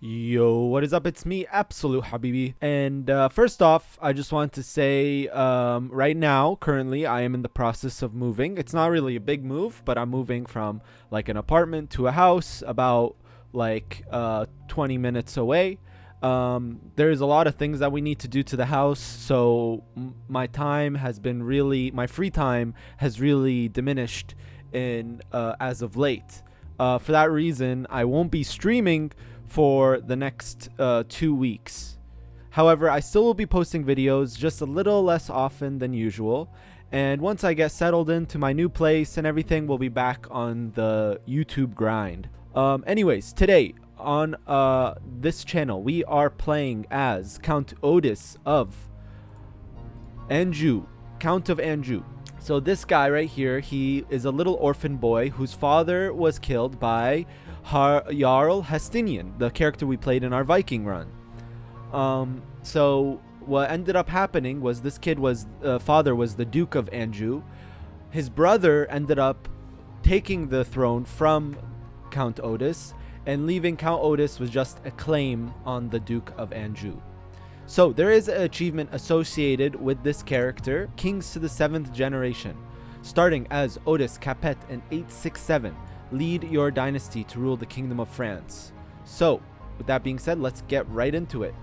Yo, what is up? It's me, Absolute Habibi. And first off, I just want to say right now, currently, I am in the process of moving. It's not really a big move, but I'm moving from like an apartment to a house about 20 minutes away. There's a lot of things that we need to do to the house, so my free time has really diminished in as of late. For that reason, I won't be streaming for the next 2 weeks. However, I still will be posting videos just a little less often than usual. And once I get settled into my new place and everything, we'll be back on the YouTube grind. Anyways, today on this channel, we are playing as Count Eudes of Anjou, Count of Anjou. So this guy right here, he is a little orphan boy whose father was killed by Jarl Hastinian, the character we played in our Viking run. So what ended up happening was this kid father was the Duke of Anjou. His brother ended up taking the throne from Count Eudes and leaving Count Eudes with just a claim on the Duke of Anjou. So there is an achievement associated with this character, Kings to the 7th generation. Starting as Eudes Capet in 867, lead your dynasty to rule the Kingdom of France. So with that being said, let's get right into it.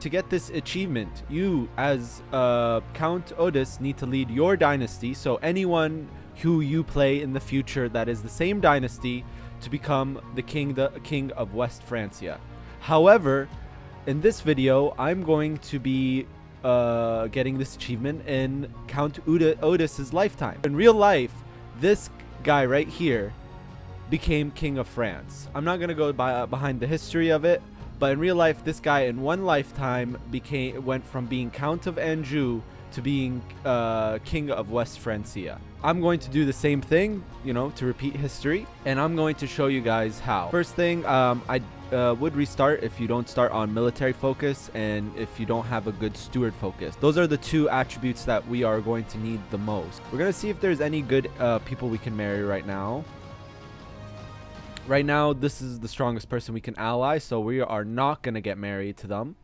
To get this achievement, you as Count Eudes need to lead your dynasty, so anyone who you play in the future that is the same dynasty, to become the king of West Francia. However, in this video, I'm going to be getting this achievement in Count Eudes' lifetime. In real life, this guy right here became king of France. I'm not going to go behind the history of it, but in real life, this guy in one lifetime went from being Count of Anjou to being king of West Francia. I'm going to do the same thing, to repeat history, and I'm going to show you guys how. First thing, I would restart if you don't start on military focus and if you don't have a good steward focus. Those are the two attributes that we are going to need the most. We're going to see if there's any good people we can marry right now. Right now, this is the strongest person we can ally, so we are not going to get married to them.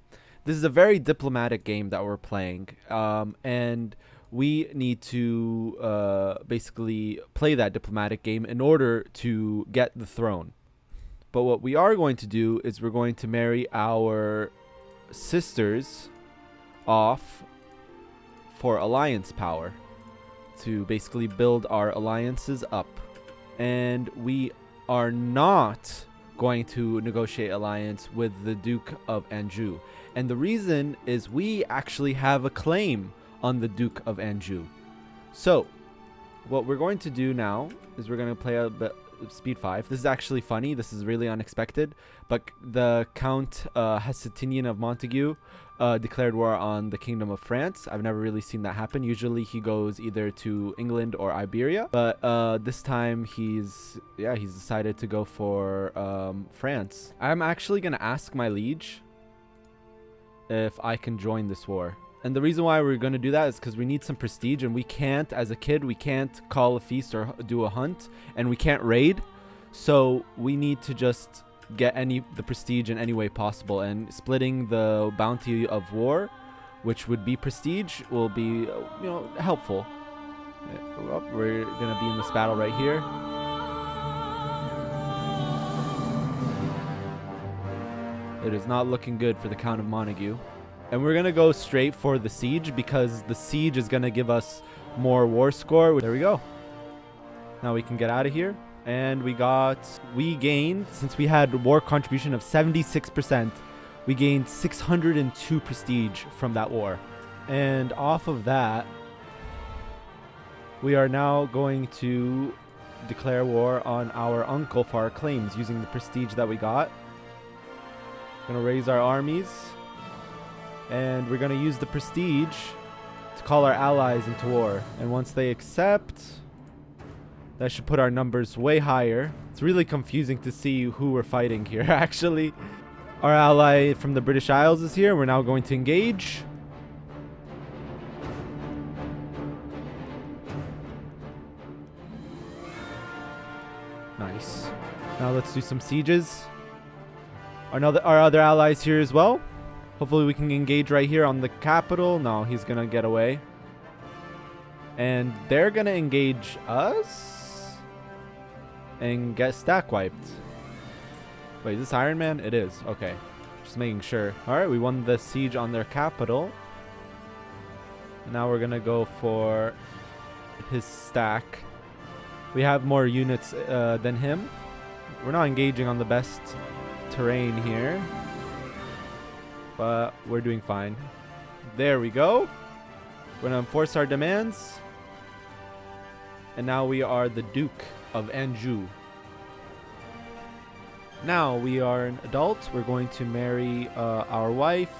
This is a very diplomatic game that we're playing, and we need to basically play that diplomatic game in order to get the throne. But what we are going to do is we're going to marry our sisters off for alliance power to basically build our alliances up. And we are not going to negotiate alliance with the Duke of Anjou. And the reason is we actually have a claim on the Duke of Anjou. So what we're going to do now is we're going to play a bit speed 5. This is actually funny. This is really unexpected. But the Count Hastinian of Montague declared war on the Kingdom of France. I've never really seen that happen. Usually he goes either to England or Iberia. But this time he's decided to go for France. I'm actually going to ask my liege if I can join this war. And the reason why we're going to do that is because we need some prestige, and we can't, as a kid, we can't call a feast or do a hunt, and we can't raid. So we need to just get the prestige in any way possible, and splitting the bounty of war, which would be prestige, will be helpful. We're going to be in this battle right here. It is not looking good for the Count of Montague. And we're going to go straight for the siege because the siege is going to give us more war score. There we go. Now we can get out of here. And we gained, since we had war contribution of 76%, we gained 602 prestige from that war. And off of that, we are now going to declare war on our uncle for our claims using the prestige that we got. Gonna raise our armies, and we're gonna use the prestige to call our allies into war. And once they accept, that should put our numbers way higher. It's really confusing to see who we're fighting here. Actually, our ally from the British Isles is here. We're now going to engage. Nice. Now let's do some sieges. Our other allies here as well. Hopefully we can engage right here on the capital. No, he's gonna get away. And they're gonna engage us and get stack wiped. Wait, is this Iron Man? It is. Okay. Just making sure. Alright, we won the siege on their capital. Now we're gonna go for his stack. We have more units than him. We're not engaging on the best terrain here, but we're doing fine. There we go. We're gonna enforce our demands, and now we are the Duke of Anjou. Now we are an adult. We're going to marry our wife.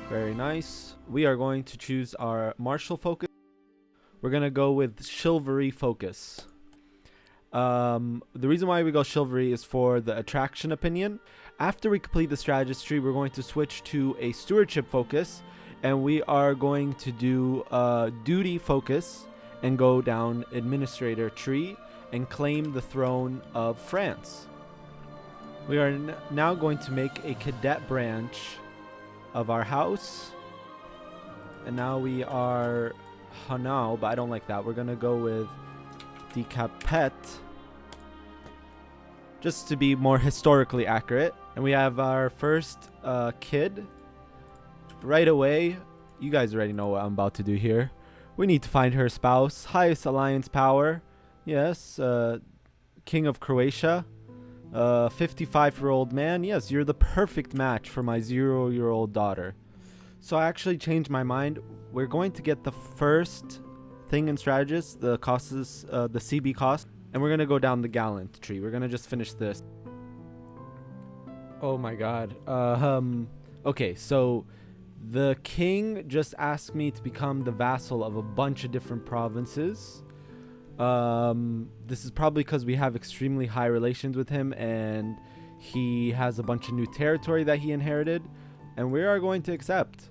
Very nice. We are going to choose our martial focus. We're gonna go with chivalry focus. The reason why we go chivalry is for the attraction opinion. After we complete the strategist tree, we're going to switch to a stewardship focus, and we are going to do duty focus and go down administrator tree and claim the throne of France. We are now going to make a cadet branch of our house, and now we are Hanau, but I don't like that. We're gonna go with Eudes Capet, just to be more historically accurate. And we have our first kid right away. You guys already know what I'm about to do here. We need to find her spouse. Highest alliance power. Yes, King of Croatia. 55-year-old man. Yes, you're the perfect match for my 0-year-old daughter. So I actually changed my mind. We're going to get the first thing in strategist. The cost is the CB cost. And we're going to go down the gallant tree. We're going to just finish this. Oh my god. Okay, so the king just asked me to become the vassal of a bunch of different provinces. This is probably because we have extremely high relations with him, and he has a bunch of new territory that he inherited, and we are going to accept.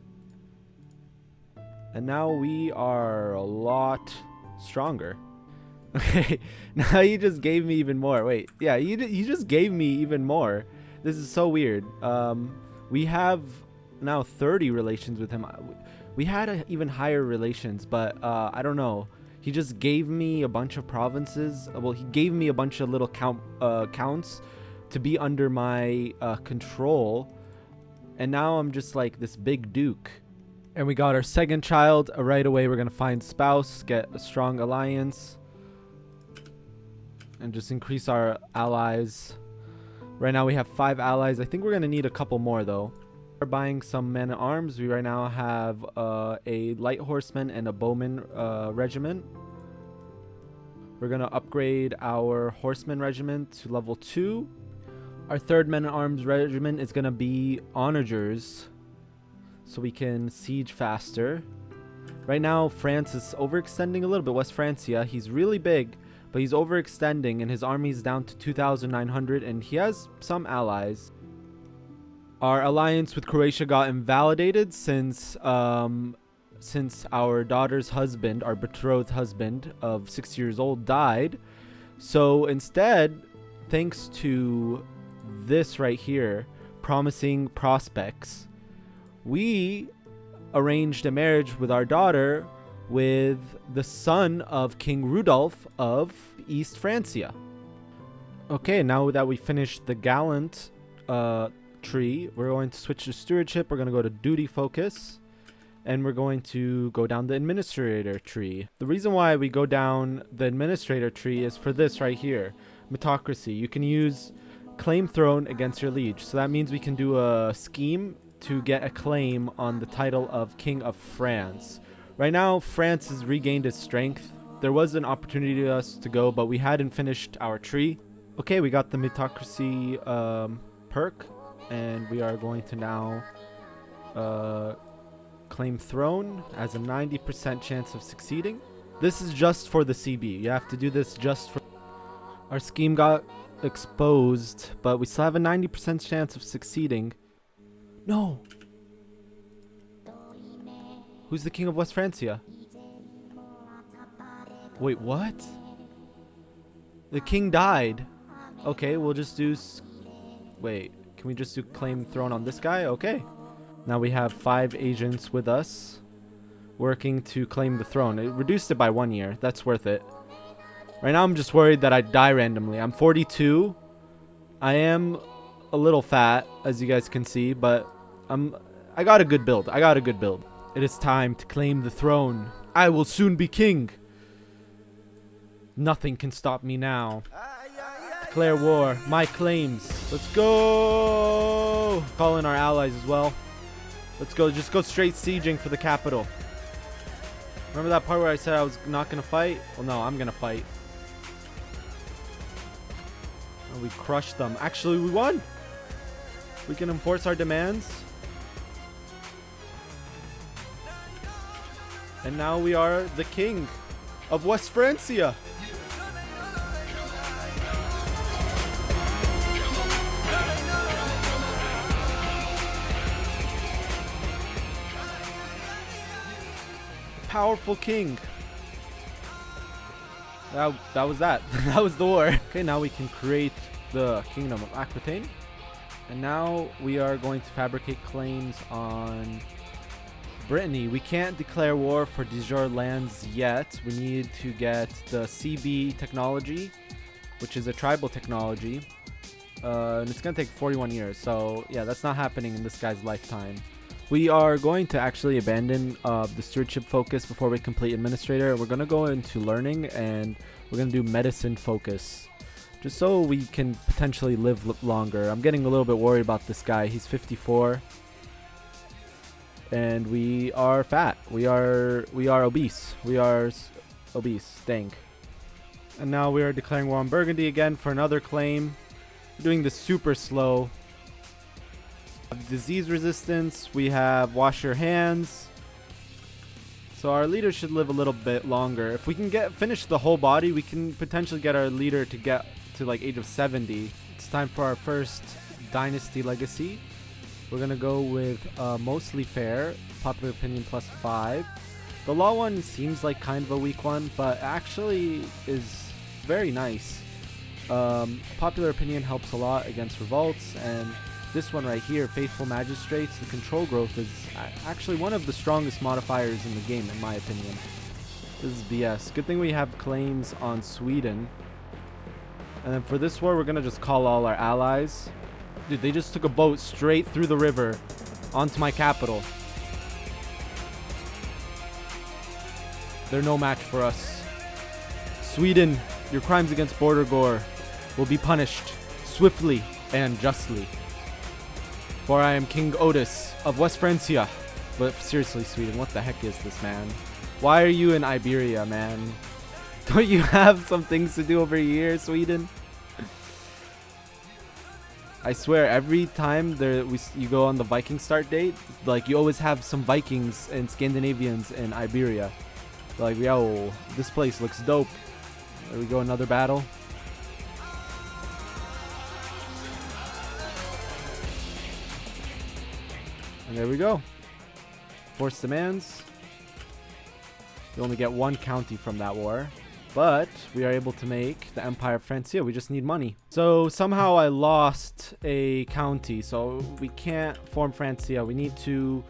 And now we are a lot stronger. Okay, now you just gave me even more. Wait, yeah, you just gave me even more. This is so weird. We have now 30 relations with him. We had even higher relations, but I don't know. He just gave me a bunch of provinces. Well, he gave me a bunch of little counts to be under my control. And now I'm just like this big duke. And we got our second child. Right away, we're going to find spouse, get a strong alliance, and just increase our allies. Right now, we have 5 allies. I think we're going to need a couple more, though. We're buying some men-at-arms. We right now have a light horseman and a bowman regiment. We're going to upgrade our horseman regiment to level 2. Our third men-at-arms regiment is going to be onagers, so we can siege faster. Right now, France is overextending a little bit. West Francia, he's really big, but he's overextending, and his army is down to 2,900, and he has some allies. Our alliance with Croatia got invalidated since our daughter's husband, our betrothed husband of 6 years old, died. So instead, thanks to this right here, promising prospects, we arranged a marriage with our daughter with the son of King Rudolph of East Francia. Okay, now that we finished the gallant tree, we're going to switch to stewardship. We're going to go to duty focus, and we're going to go down the administrator tree. The reason why we go down the administrator tree is for this right here, metocracy. You can use claim throne against your liege. So that means we can do a scheme to get a claim on the title of King of France. Right now, France has regained its strength. There was an opportunity to us to go, but we hadn't finished our tree. Okay, we got the metocracy perk, and we are going to now claim throne as a 90% chance of succeeding. This is just for the CB. You have to do this just for... Our scheme got exposed, but we still have a 90% chance of succeeding. No! Who's the king of West Francia? Wait, what? The king died. Okay, we'll just do... Wait. Can we just do claim throne on this guy? Okay. Now we have 5 agents with us working to claim the throne. It reduced it by 1 year. That's worth it. Right now I'm just worried that I die randomly. I'm 42. I am a little fat, as you guys can see, but I got a good build. I got a good build. It is time to claim the throne. I will soon be king. Nothing can stop me now. Declare war. My claims. Let's go. Call in our allies as well. Let's go. Just go straight sieging for the capital. Remember that part where I said I was not going to fight? Well, no, I'm going to fight. And we crushed them. Actually, we won. We can enforce our demands. And now we are the king of West Francia. Powerful king. That was that. That was the war. Okay, now we can create the kingdom of Aquitaine. And now we are going to fabricate claims on Brittany. We can't declare war for de jure lands yet. We need to get the CB technology, which is a tribal technology. And it's going to take 41 years. So yeah, that's not happening in this guy's lifetime. We are going to actually abandon the stewardship focus before we complete administrator. We're going to go into learning, and we're going to do medicine focus, just so we can potentially live longer. I'm getting a little bit worried about this guy. He's 54, and we are fat. We are obese. We are obese. Dang. And now we are declaring war on Burgundy again for another claim. We're doing this super slow. Disease resistance. We have wash your hands. So our leader should live a little bit longer. If we can finish the whole body, we can potentially get our leader to get to like age of 70. It's time for our first dynasty legacy. We're gonna go with mostly fair, popular opinion +5. The law one seems like kind of a weak one, but actually is very nice. Popular opinion helps a lot against revolts, and this one right here, Faithful Magistrates, the control growth is actually one of the strongest modifiers in the game, in my opinion. This is BS. Good thing we have claims on Sweden. And then for this war, we're going to just call all our allies. Dude, they just took a boat straight through the river onto my capital. They're no match for us. Sweden, your crimes against border gore will be punished swiftly and justly. For I am King Eudes of West Francia. But seriously, Sweden, what the heck is this, man? Why are you in Iberia, man? Don't you have some things to do over here, Sweden? I swear, every time you go on the Viking start date, like, you always have some Vikings and Scandinavians in Iberia. Like, yo, this place looks dope. There we go, another battle. And there we go. Force demands. We only get 1 county from that war. But we are able to make the Empire of Francia. We just need money. So somehow I lost a county. So we can't form Francia. We need to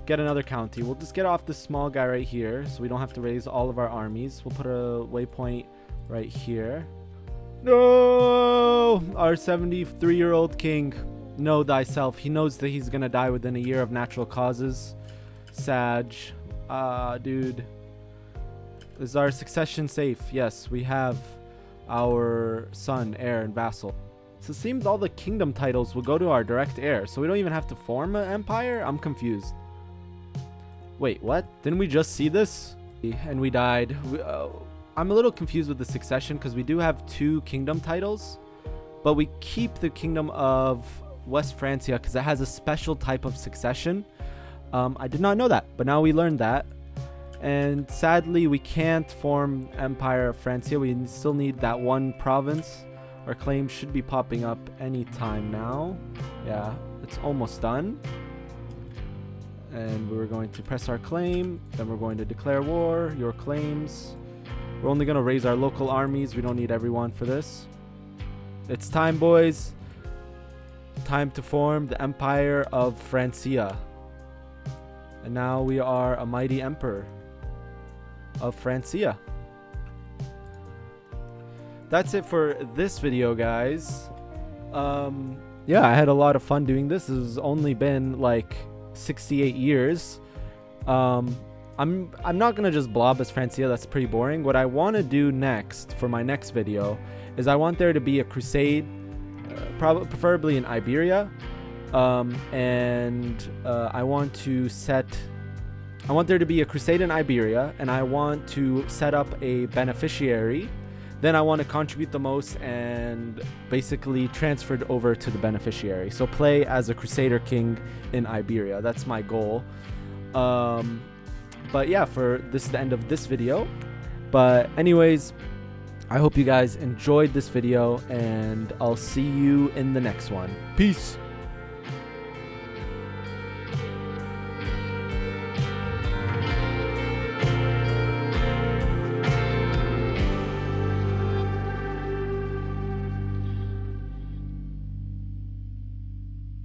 get another county. We'll just get off this small guy right here, so we don't have to raise all of our armies. We'll put a waypoint right here. No! Our 73-year-old king. Know thyself. He knows that he's gonna die within a year of natural causes. Sag. Dude. Is our succession safe? Yes, we have our son, heir, and vassal. So it seems all the kingdom titles will go to our direct heir, so we don't even have to form an empire? I'm confused. Wait, what? Didn't we just see this? And we died. I'm a little confused with the succession because we do have 2 kingdom titles, but we keep the kingdom of West Francia because it has a special type of succession. I did not know that, but now we learned that. And sadly, we can't form Empire of Francia. We still need that 1 province. Our claim should be popping up anytime now. Yeah, it's almost done. And we're going to press our claim. Then we're going to declare war. Your claims. We're only going to raise our local armies. We don't need everyone for this. It's time, boys. time to form the Empire of Francia. And now we are a mighty emperor of Francia. That's it for this video, guys. Yeah, I had a lot of fun doing this. This has only been like 68 years. I'm not gonna just blob as Francia. That's pretty boring. What I want to do next for my next video is I want there to be a crusade, preferably in Iberia, and I want there to be a crusade in Iberia, and I want to set up a beneficiary. Then I want to contribute the most and basically transferred over to the beneficiary. So play as a Crusader King in Iberia. That's my goal. But yeah, this is the end of this video. But anyways, I hope you guys enjoyed this video, and I'll see you in the next one. Peace.